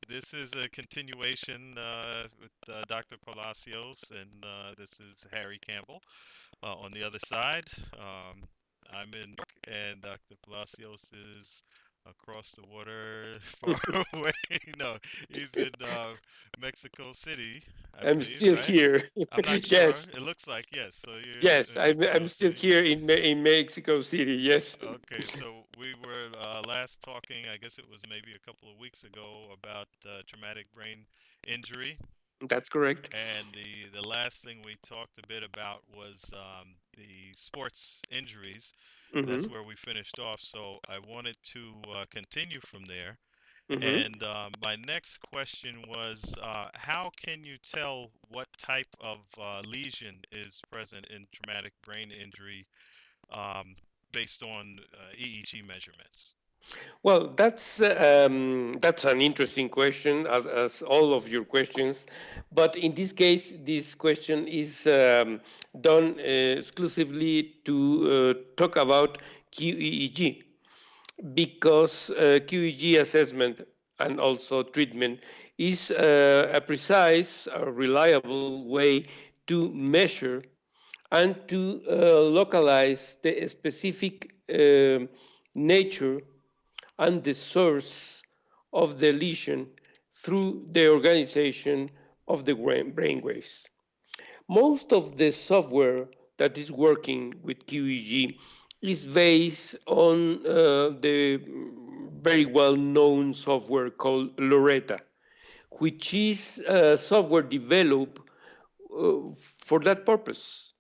This is a continuation with Dr. Palacios, and this is Harry Campbell on the other side. I'm in New York, and Dr. Palacios is across the water, far away. No, he's in Mexico City, I I'm believe, still right? here. I'm not sure. Yes, It looks like yes. So you're yes, in I'm Mexico still City. here in Mexico City. Yes, Okay, so we were last talking, I guess it was maybe a couple of weeks ago, about traumatic brain injury. that's correct. And the last thing we talked a bit about was the sports injuries. That's Hmm. where we finished off. So I wanted to continue from there. Hmm. And my next question was, how can you tell what type of lesion is present in traumatic brain injury um, based on EEG measurements? Well, that's an interesting question, as all of your questions. But in this case, this question is done exclusively to talk about QEEG, because QEEG assessment and also treatment is a precise, reliable way to measure and to localize the specific nature and the source of the lesion through the organization of the brain waves. Most of the software that is working with QEG is based on the very well known software called Loretta, which is software developed for that purpose,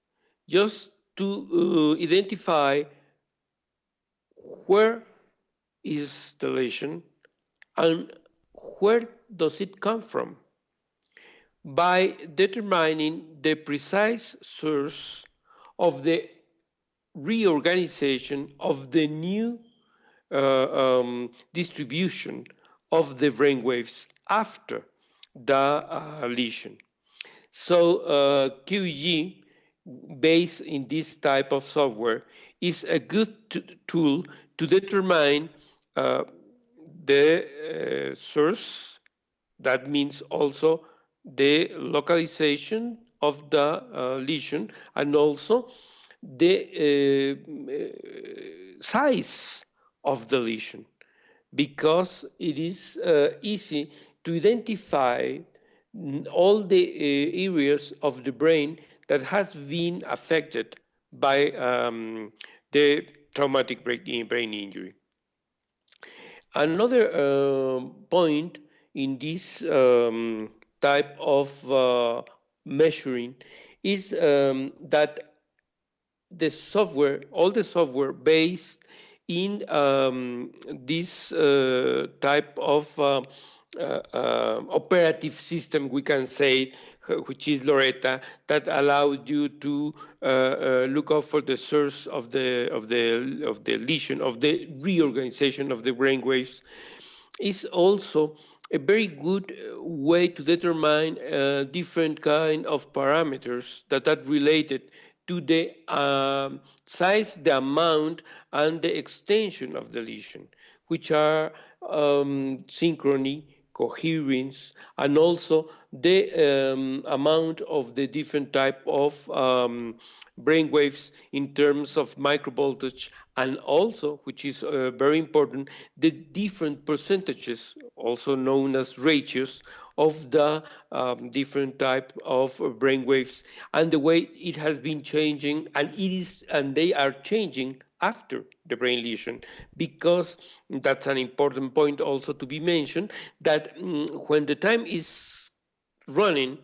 just to identify where is the lesion and where does it come from by determining the precise source of the reorganization of the new distribution of the brain waves after the lesion. So QEG, based in this type of software, is a good tool to determine uh, the source. That means also the localization of the lesion and also the size of the lesion, because it is easy to identify all the areas of the brain that has been affected by the traumatic brain injury. Another point in this type of measuring is that the software, all the software based in this type of operative system, we can say, which is Loretta, that allowed you to look out for the source of the lesion, of the reorganization of the brain waves, is also a very good way to determine different kind of parameters that are related to the size, the amount, and the extension of the lesion, which are synchrony, coherence, and also the amount of the different type of brain waves in terms of microvoltage, and also, which is very important, the different percentages, also known as ratios, of the different type of brain waves, and the way it has been changing, and they are changing after the brain lesion, because that's an important point also to be mentioned, that when the time is running,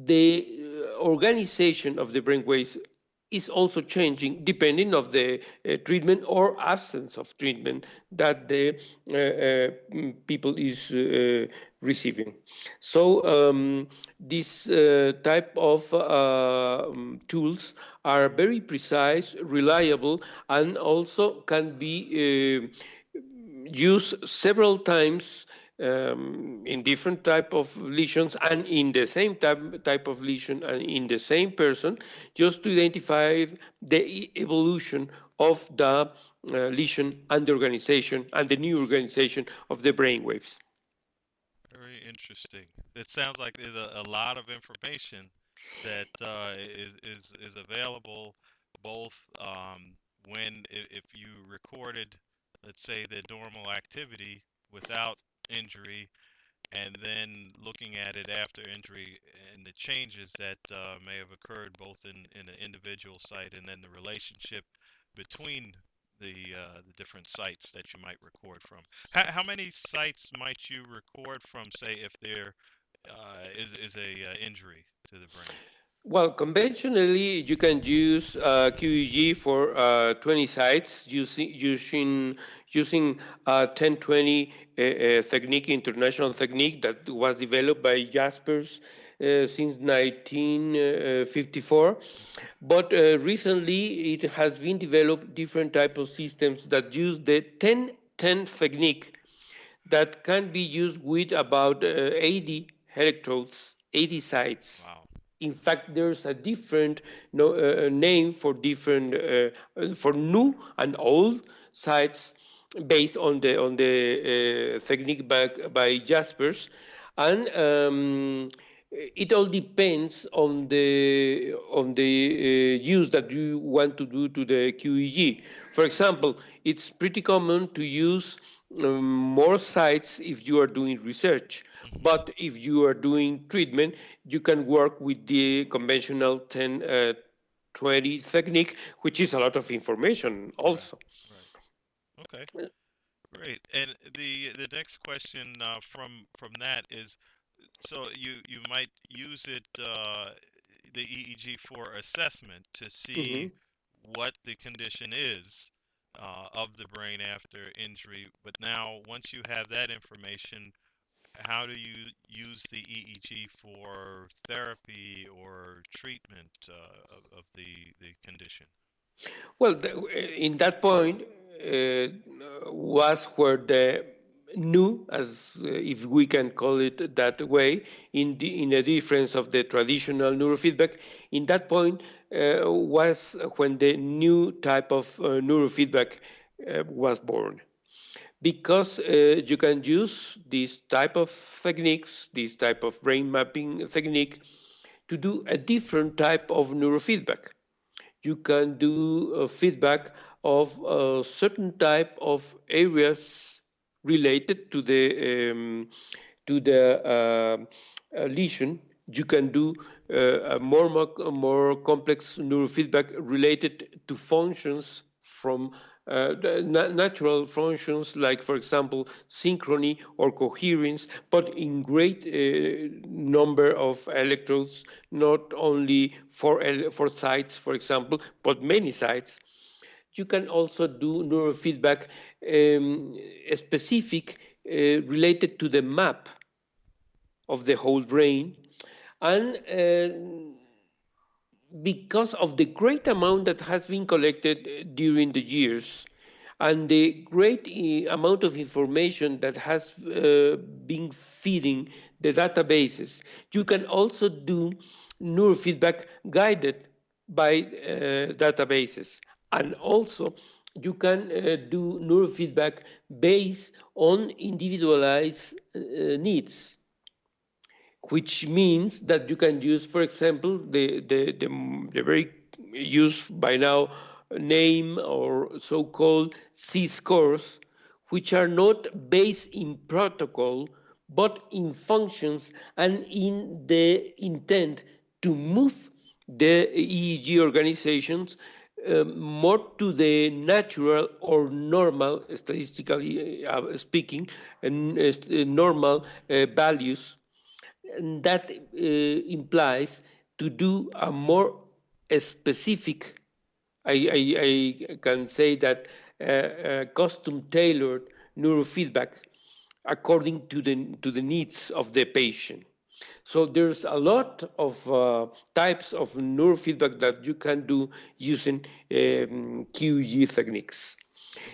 the organization of the brain waves is also changing depending of the treatment or absence of treatment that the people is receiving. So this type of tools are very precise, reliable, and also can be used several times in different type of lesions and in the same type of lesion and in the same person, just to identify the evolution of the lesion and the organization and the new organization of the brain waves. Very interesting. It sounds like there's a lot of information that is available both when if you recorded, let's say, the normal activity without injury, and then looking at it after injury and the changes that may have occurred both in an individual site and then the relationship between the different sites that you might record from. How many sites might you record from, say, if there is a injury to the brain? Well, conventionally, you can use QEEG for 20 sites using 1020 technique, international technique that was developed by Jaspers since 1954. But recently, it has been developed different type of systems that use the 1010 technique that can be used with about 80 electrodes, 80 sites. Wow. In fact, there's a different name for different for new and old sites based on the technique by Jaspers, and it all depends on the use that you want to do to the QEEG. For example, it's pretty common to use more sites if you are doing research. Hmm. But if you are doing treatment, you can work with the conventional 10-20 technique, which is a lot of information Right. also. Right. Okay. Great. And the next question from that is, so you might use it the EEG for assessment to see Mhm. what the condition is of the brain after injury. But now, once you have that information, how do you use the EEG for therapy or treatment of the condition? Well, in that point was where the new, as if we can call it that way, in a difference of the traditional neurofeedback. In that point was when the new type of neurofeedback was born, because you can use this type of techniques, this type of brain mapping technique, to do a different type of neurofeedback. You can do feedback of a certain type of areas related to the lesion. You can do a more complex neurofeedback related to functions from natural functions, like, for example, synchrony or coherence, but in great number of electrodes, not only for sites, for example, but many sites. You can also do neurofeedback specific related to the map of the whole brain, and because of the great amount that has been collected during the years and the great amount of information that has been feeding the databases, you can also do neurofeedback guided by databases. And also, you can do neurofeedback based on individualized needs, which means that you can use, for example, the very used by now name or so-called C-scores, which are not based in protocol, but in functions and in the intent to move the EEG organizations more to the natural or normal, statistically speaking, normal values. And that implies to do a more specific, I can say that custom tailored neurofeedback according to the needs of the patient. So there's a lot of types of neurofeedback that you can do using QEEG techniques.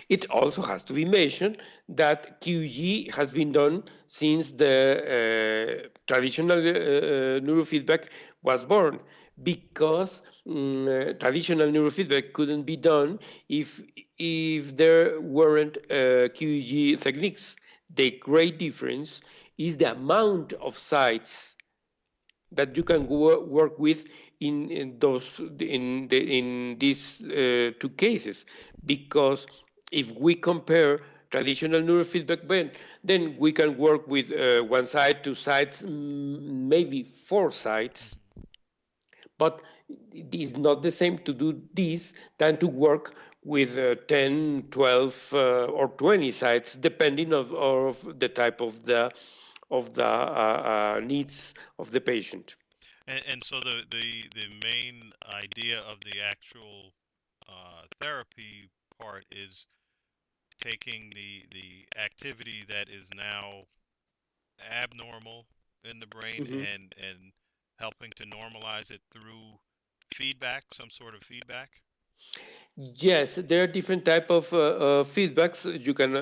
It also has to be mentioned that QEEG has been done since the traditional neurofeedback was born, because traditional neurofeedback couldn't be done if there weren't QEEG techniques. The great difference is the amount of sites that you can work with in these two cases, because if we compare traditional neurofeedback, then we can work with one side, two sides, maybe four sites, but it is not the same to do this than to work with 10, 12, or 20 sites, depending of the type of the needs of the patient. And so the main idea of the actual therapy part is taking the activity that is now abnormal in the brain Mhm. and helping to normalize it through feedback, some sort of feedback. Yes, there are different type of feedbacks. You can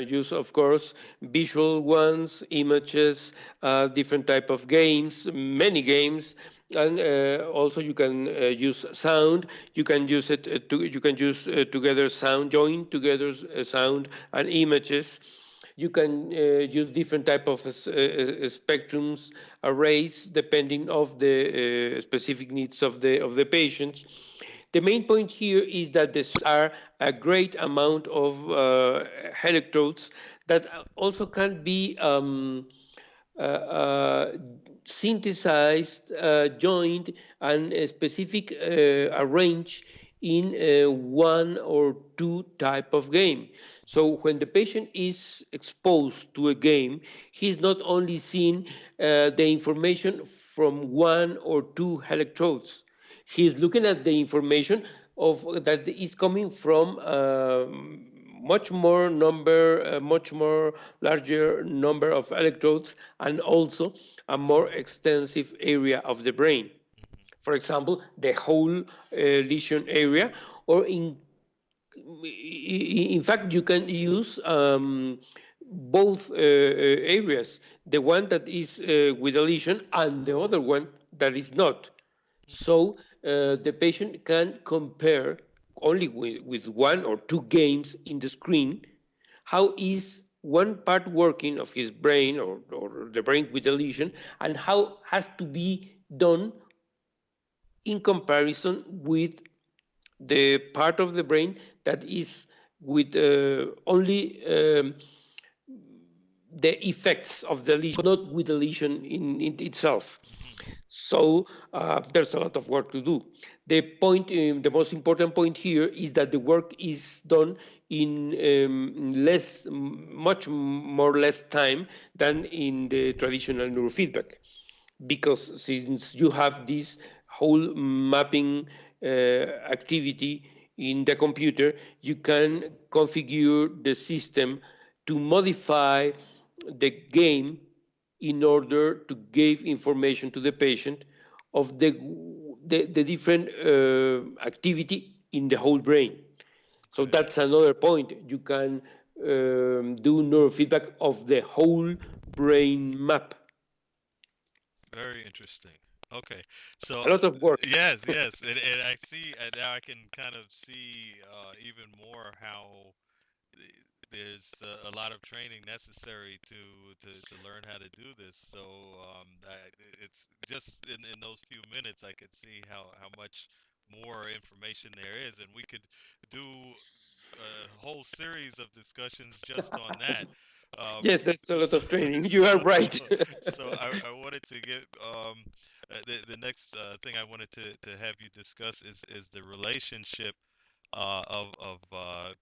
use, of course, visual ones, images, different type of games, many games, and also you can use sound. You can use it. You can use together sound, join together sound and images. You can use different type of spectrums, arrays, depending of the specific needs of the patients. The main point here is that the are a great amount of electrodes that also can be synthesized, joined, and specific arranged in one or two type of game. So when the patient is exposed to a game, he's not only seeing the information from one or two electrodes. He's looking at the information of that is coming from much more larger number of electrodes, and also a more extensive area of the brain. Hmm. For example, the whole lesion area, or in fact, you can use both areas, the one that is with a lesion and the other one that is not. Okay. So the patient can compare only with one or two games in the screen how is one part working of his brain, or the brain with the lesion, and how has to be done in comparison with the part of the brain that is with only the effects of the lesion, not with the lesion in itself. Hmm. So there's a lot of work to do. The most important point here is that the work is done in much more less time than in the traditional neurofeedback, because since you have this whole mapping activity in the computer, you can configure the system to modify the game in order to give information to the patient of the different activity in the whole brain. So Okay. that's another point. You can do neurofeedback of the whole brain map. Very interesting. Okay. So A lot of work. yes, yes, and I see, and now I can kind of see even more how there's a lot of training necessary to learn how to do this. So it's just in those few minutes I could see how much more information there is, and we could do a whole series of discussions just on that. Um, Yes, that's a lot so of training. You are so right. I wanted to get the next thing I wanted to have you discuss is the relationship of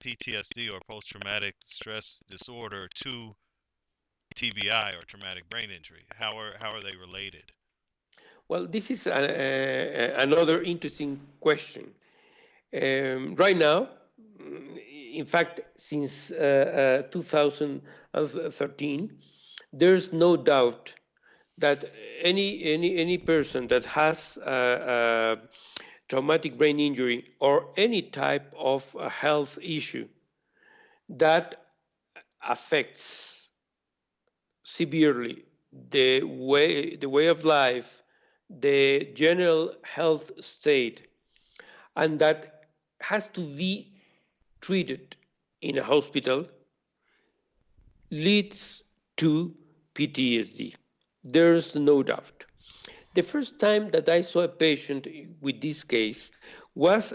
PTSD or post traumatic stress disorder to TBI or traumatic brain injury. How are they related? Well, this is another interesting question. Right now, in fact, since 2013, there's no doubt that any person that has a traumatic brain injury or any type of health issue that affects severely the way of life, the general health state, and that has to be treated in a hospital, leads to PTSD. There's no doubt. The first time that I saw a patient with this case was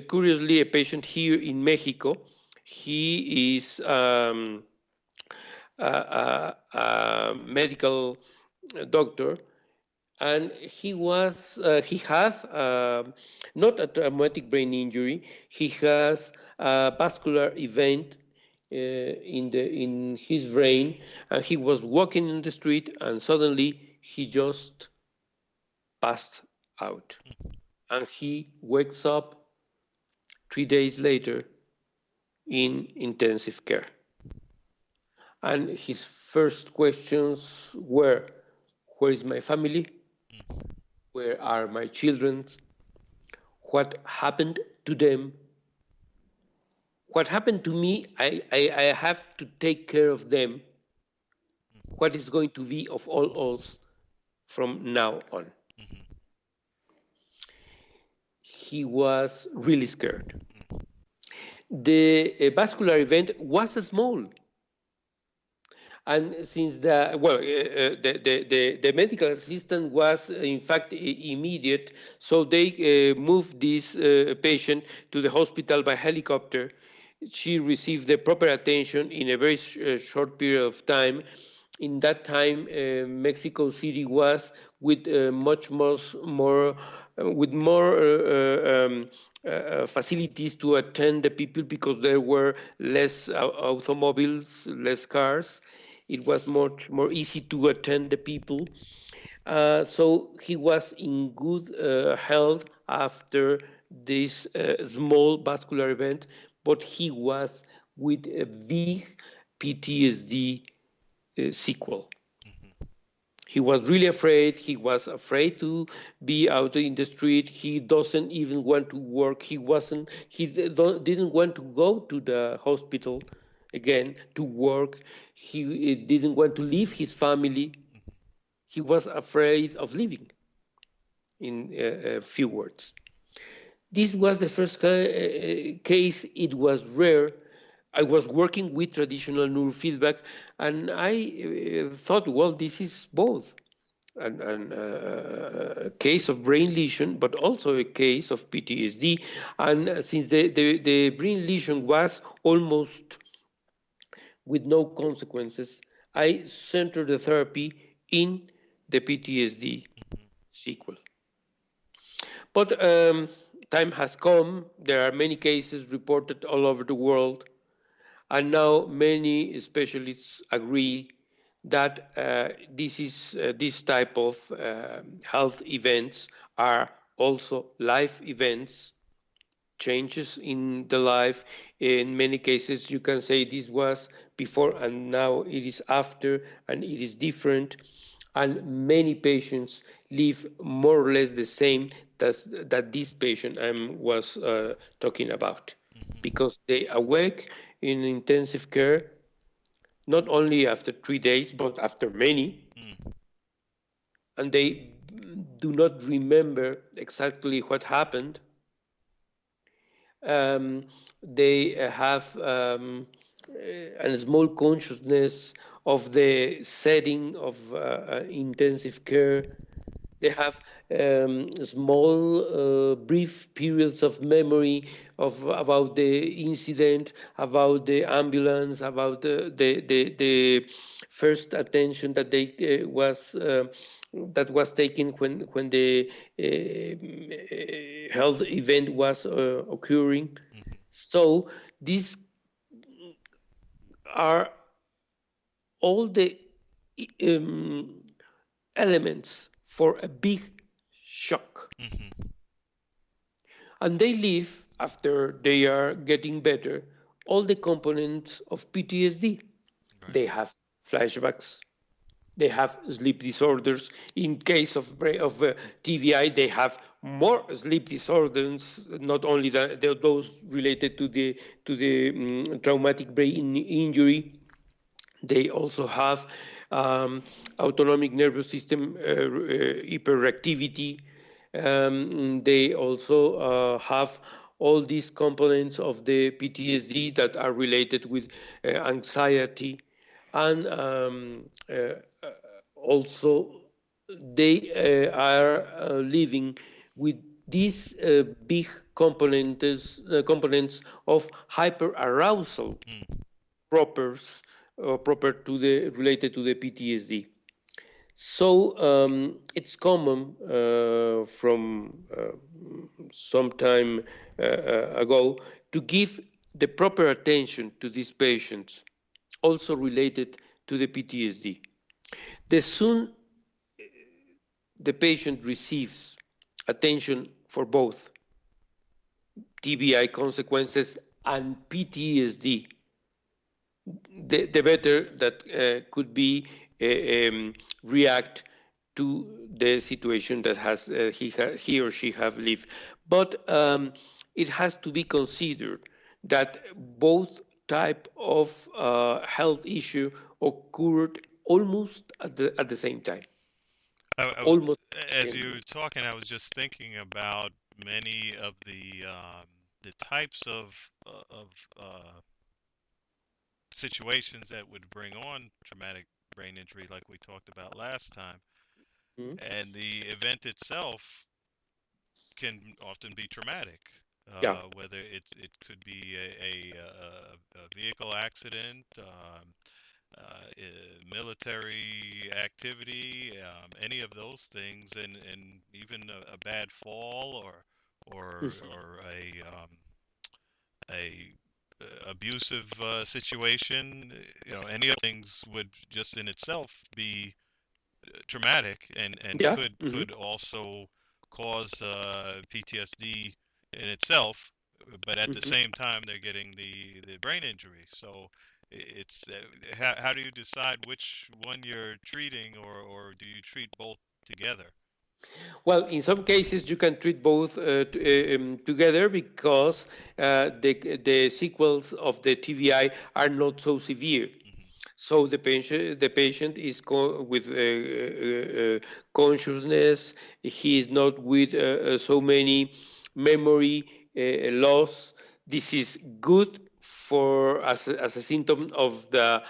curiously a patient here in Mexico. He is a medical doctor, and he had not a traumatic brain injury. He has a vascular event in his brain, and he was walking in the street, and suddenly he just passed out, and he wakes up 3 days later in intensive care. And his first questions were, where is my family? Where are my children? What happened to them? What happened to me? I have to take care of them. What is going to be of all us from now on? He was really scared. The vascular event was small. And since the medical assistant was in fact immediate, so they moved this patient to the hospital by helicopter. She received the proper attention in a very short period of time. In that time, Mexico City was with much more with more facilities to attend the people, because there were less automobiles, less cars. It was much more easy to attend the people. So he was in good health after this small vascular event, but he was with a big PTSD sequel. He was really afraid. He was afraid to be out in the street. He doesn't even want to work. He didn't want to go to the hospital again to work. He didn't want to leave his family. He was afraid of leaving, in a few words. This was the first case. It was rare. I was working with traditional neurofeedback, and I thought, well, this is both a case of brain lesion, but also a case of PTSD. And since the brain lesion was almost with no consequences, I centered the therapy in the PTSD sequel. But time has come. There are many cases reported all over the world. And now many specialists agree that this type of health events are also life events, changes in the life. In many cases, you can say this was before and now it is after, and it is different. And many patients live more or less the same that this patient I was talking about, because they awake in intensive care, not only after 3 days, but after many, and they do not remember exactly what happened. They have a small consciousness of the setting of intensive care. They have small, brief periods of memory about the incident, about the ambulance, about the first attention that was taken when the health event was occurring. So these are all the elements for a big shock. And they leave, after they are getting better, all the components of PTSD. Right. They have flashbacks. They have sleep disorders. In case of TBI, they have more sleep disorders, not only those related to the traumatic brain injury. They also have autonomic nervous system hyperactivity. They also have all these components of the PTSD that are related with anxiety, and also they are living with these big components of hyperarousal propers proper to the related to the PTSD. So it's common from some time ago to give the proper attention to these patients, also related to the PTSD. The soon the patient receives attention for both TBI consequences and PTSD, the better that could be react to the situation that has he or she have lived. But it has to be considered that both type of health issue occurred almost at the same time. Almost as you were talking, I was just thinking about many of the types of situations that would bring on traumatic brain injury, like we talked about last time, Mhm. and the event itself can often be traumatic. Yeah. Whether it could be a vehicle accident, military activity, any of those things, and even a bad fall or a abusive situation, any of things would just in itself be traumatic and Yeah. could also cause PTSD in itself, but at the same time they're getting the brain injury. So it's how do you decide which one you're treating, or do you treat both together? Well, in some cases, you can treat both together because the sequels of the TBI are not so severe. Hmm. So the patient is with consciousness. He is not with so many memory loss. This is good for as a symptom of the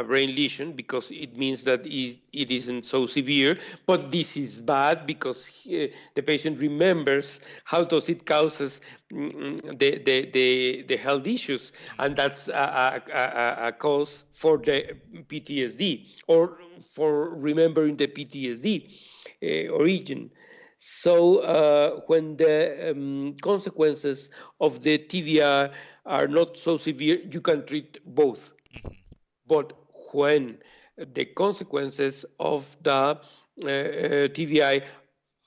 brain lesion because it means that it isn't so severe. But this is bad because the patient remembers how does it causes the health issues, and that's a cause for the PTSD or for remembering the PTSD origin. So when the consequences of the TBI are not so severe, you can treat both. Hmm. But when the consequences of the TBI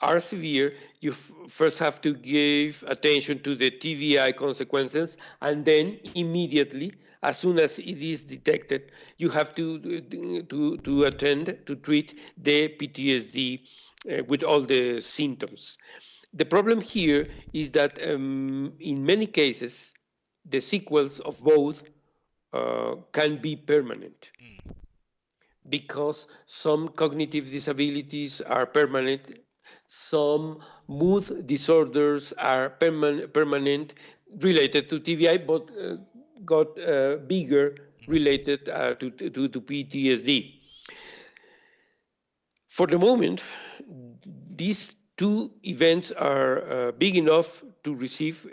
are severe, you first have to give attention to the TBI consequences, and then immediately, as soon as it is detected, you have to attend to treat the PTSD with all the symptoms. The problem here is that in many cases, the sequels of both can be permanent Mm. because some cognitive disabilities are permanent, some mood disorders are permanent related to TBI, but got bigger Hmm. related to PTSD. For the moment, these two events are big enough to receive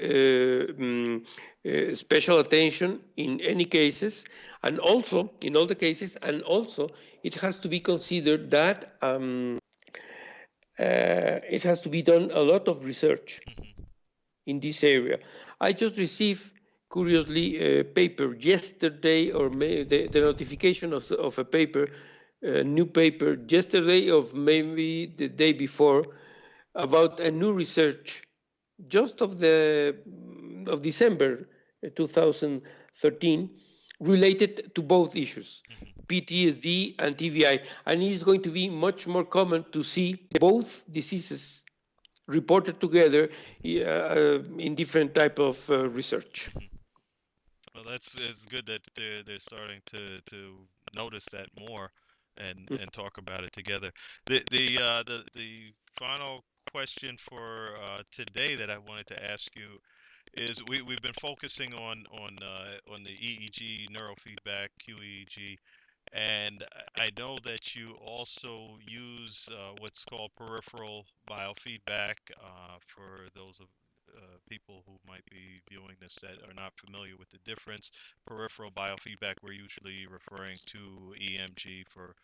special attention in any cases, and also in all the cases, and also it has to be considered that it has to be done a lot of research Hmm. in this area. I just received, curiously, a paper yesterday, or the notification of a paper, a new paper yesterday, of maybe the day before, about a new research, just of December 2013, related to both issues, Hmm. PTSD and TBI, and it is going to be much more common to see both diseases reported together in different type of research. Hmm. Well, that's it's good that they're starting to notice that more and talk about it together. The final question for today that I wanted to ask you is we've been focusing on the EEG neurofeedback QEEG, and I know that you also use what's called peripheral biofeedback for those of people who might be viewing this that are not familiar with the difference. Peripheral biofeedback, we're usually referring to EMG for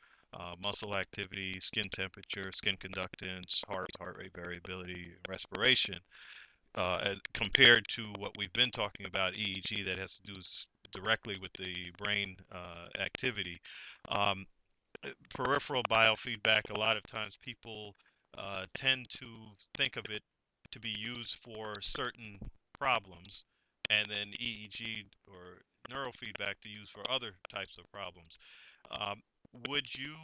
muscle activity, skin temperature, skin conductance, heart rate variability, respiration, compared to what we've been talking about, EEG, that has to do directly with the brain activity. Um, Peripheral biofeedback, a lot of times people tend to think of it to be used for certain problems, and then EEG or neurofeedback to use for other types of problems. Um, would you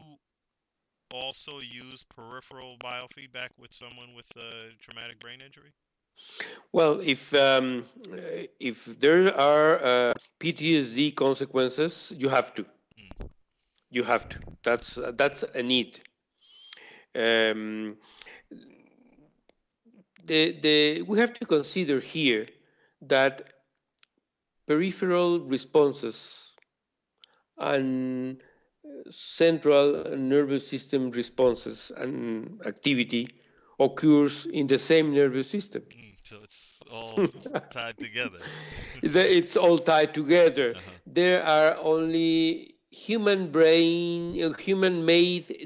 also use peripheral biofeedback with someone with a traumatic brain injury? Well, if there are PTSD consequences, you have to. Mm. You have to. That's a need. Um, we have to consider here that peripheral responses and central nervous system responses and activity occurs in the same nervous system. So it's all tied together. It's all tied together. Uh-huh. There are only human-made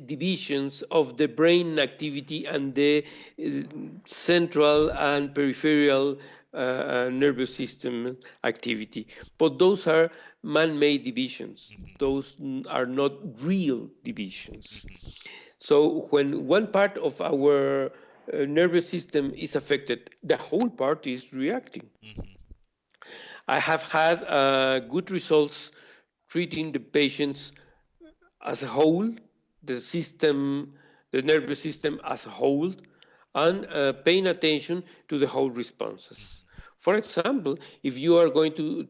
divisions of the brain activity and the central and peripheral nervous system activity. But those are man-made divisions. Those are not real divisions. So when one part of our nervous system is affected, the whole part is reacting. I have had good results treating the patients as a whole, the nervous system as a whole, and paying attention to the whole responses. For example, if you are going to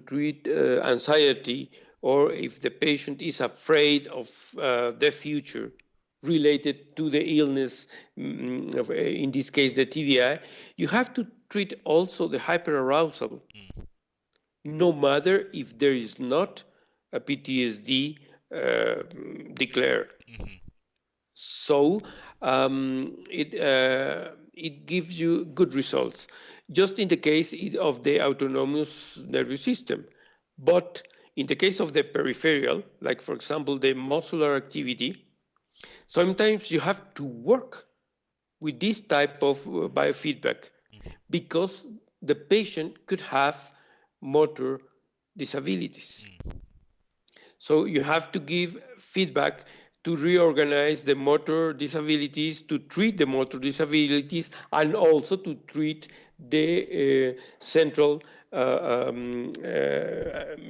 treat anxiety, or if the patient is afraid of the future related to the illness, in this case the TBI, you have to treat also the hyperarousal, no matter if there is not a PTSD declared. So it gives you good results, just in the case of the autonomous nervous system. But in the case of the peripheral, like for example the muscular activity, sometimes you have to work with this type of biofeedback because the patient could have motor disabilities. So you have to give feedback to reorganize the motor disabilities, to treat the motor disabilities, and also to treat the central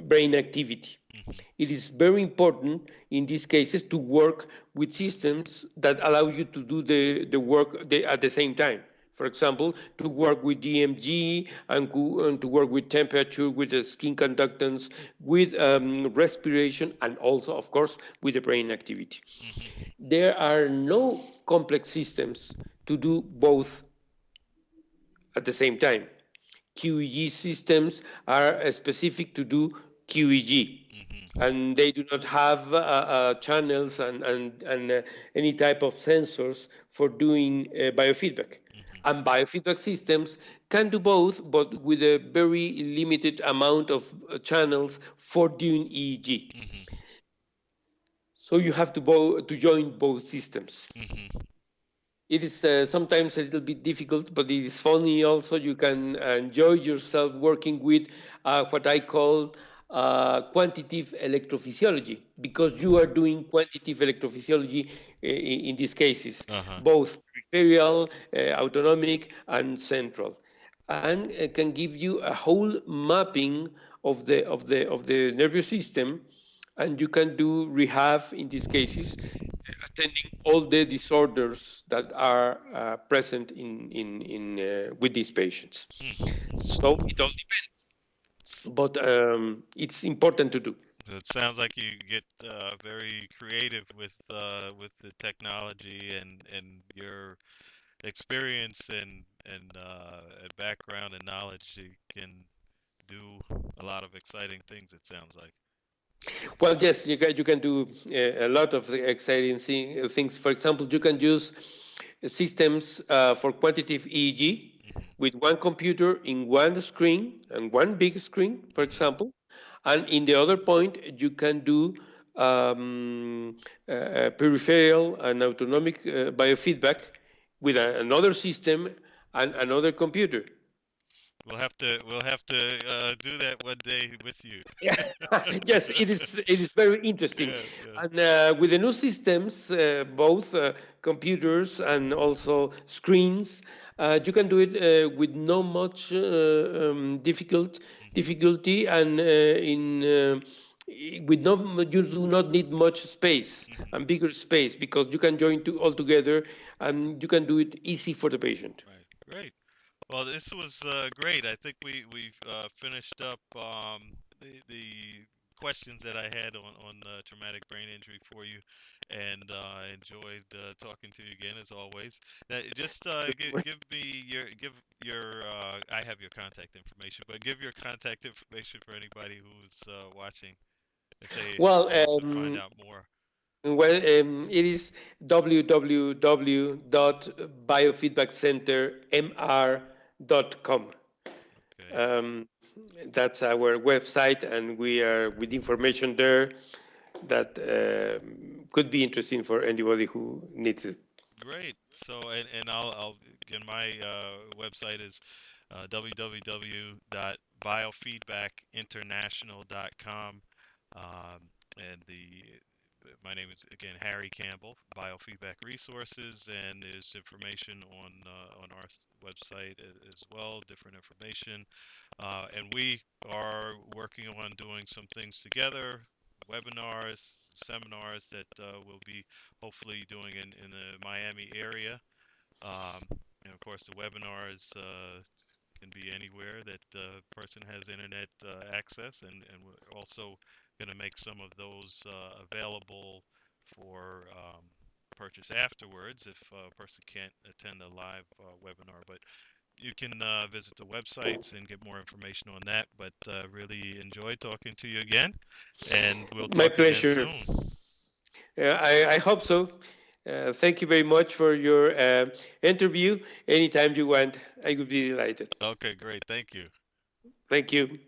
brain activity. It is very important in these cases to work with systems that allow you to do the work at the same time. For example, to work with DMG and to work with temperature, with the skin conductance, with respiration, and also, of course, with the brain activity. There are no complex systems to do both at the same time. QEEG systems are specific to do QEEG. And they do not have channels and any type of sensors for doing biofeedback. And biofeedback systems can do both, but with a very limited amount of channels for doing EEG. So you have to join both systems. It is sometimes a little bit difficult, but it is funny also. You can enjoy yourself working with what I call quantitative electrophysiology, because you are doing quantitative electrophysiology in these cases, both peripheral, autonomic, and central, and can give you a whole mapping of the nervous system, and you can do rehab in these cases, attending all the disorders that are present with these patients. So it all depends, but it's important to do. So it sounds like you get very creative with the technology and your experience and background and knowledge. You can do a lot of exciting things. It sounds like. Well, yes, you can do a lot of exciting things. For example, you can use systems for quantitative EEG Hmm. with one computer in one screen and one big screen, for Hmm. example. And in the other point, you can do peripheral and autonomic biofeedback with another system and another computer. We'll have to do that one day with you. Yeah, yes, it is very interesting, Yes, yes. and with the new systems, both computers and also screens, you can do it with no much Hmm. difficulty, and with no you do not need much space Hmm. and bigger space because you can join all together, and you can do it easy for the patient. Right. Great. Well, this was great. I think we've finished up the questions that I had on traumatic brain injury for you, and I enjoyed talking to you again as always. Now, just give me your I have your contact information, but give your contact information for anybody who's watching if they Well, want to find out more. Well, it is www.biofeedbackcentermr.com. Okay. Um, that's our website, and we are with information there that could be interesting for anybody who needs it. Great. So, and I'll again, my website is www.biofeedbackinternational.com. And my name is again Harry Campbell, Biofeedback Resources, and there's information on our website as well, different information. And we are working on doing some things together, webinars, seminars that we'll be hopefully doing in the Miami area. Um, and of course, the webinars can be anywhere that the person has internet access, and we're also going to make some of those available for purchase afterwards if a person can't attend a live webinar. But you can visit the websites and get more information on that. But really enjoyed talking to you again, and we'll My talk again pleasure. soon. I hope so. Thank you very much for your interview. Anytime you want, I would be delighted. Okay, great. Thank you. Thank you.